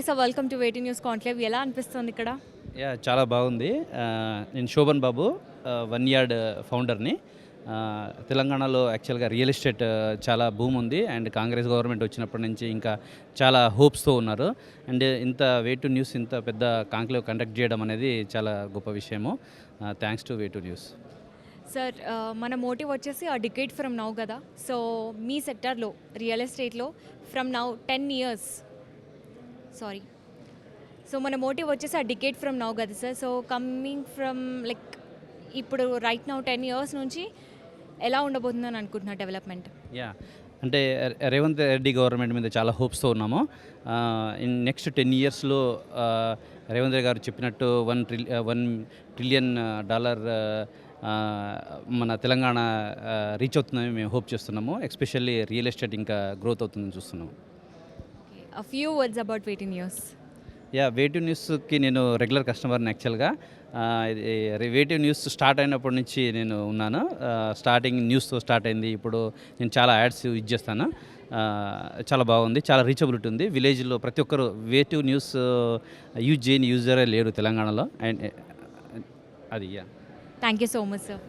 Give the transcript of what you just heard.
Sir, welcome to వేటి news conclave. ఎలా అనిపిస్తుంది ఇక్కడ? చాలా బాగుంది. నేను శోభన్ బాబు, వన్ యార్డ్ ఫౌండర్ని. తెలంగాణలో యాక్చువల్గా రియల్ ఎస్టేట్ చాలా భూమి ఉంది అండ్ కాంగ్రెస్ గవర్నమెంట్ వచ్చినప్పటి నుంచి ఇంకా చాలా హోప్స్తో ఉన్నారు. అండ్ ఇంత వే టు న్యూస్ ఇంత పెద్ద కాంక్లేవ్ కండక్ట్ చేయడం అనేది చాలా గొప్ప విషయము. Thanks to way to news. Sir, మన మోటివ్ వచ్చేసి ఆ డికేట్ ఫ్రమ్ నౌ కదా. సో మీ సెక్టార్లో రియల్ ఎస్టేట్లో ఫ్రమ్ నౌ 10 ఇయర్స్ సో మన మోటివ్ వచ్చేసి ఆ డికేట్ ఫ్రమ్ నౌ కదా sir. So coming from like ఇప్పుడు రైట్ నౌ 10 ఇయర్స్ నుంచి ఎలా ఉండబోతుందని అనుకుంటున్నారు డెవలప్మెంట్? అంటే రేవంత్ రెడ్డి గవర్నమెంట్ మీద చాలా హోప్స్తో ఉన్నాము. ఇన్ నెక్స్ట్ 10 ఇయర్స్లో రేవంత్ రెడ్డి గారు చెప్పినట్టు $1 ట్రిలియన్ మన తెలంగాణ రీచ్ అవుతుందని మేము హోప్ చేస్తున్నాము. ఎస్పెషల్లీ రియల్ ఎస్టేట్ ఇంకా గ్రోత్ అవుతుందని చూస్తున్నాము. A few words about వేటి న్యూస్. వేటివ్ న్యూస్కి నేను రెగ్యులర్ కస్టమర్ని యాక్చువల్గా. వేటివ్ న్యూస్ స్టార్ట్ అయినప్పటి నుంచి నేను ఉన్నాను. స్టార్టింగ్ న్యూస్తో స్టార్ట్ అయింది. ఇప్పుడు నేను చాలా యాడ్స్ యూజ్ చేస్తాను. చాలా బాగుంది, చాలా రీచబిలిటీ ఉంది. విలేజ్లో ప్రతి ఒక్కరు వేటివ్ న్యూస్ యూజ్ చేయని యూజరే లేరు తెలంగాణలో. అండ్ అది thank you so much sir.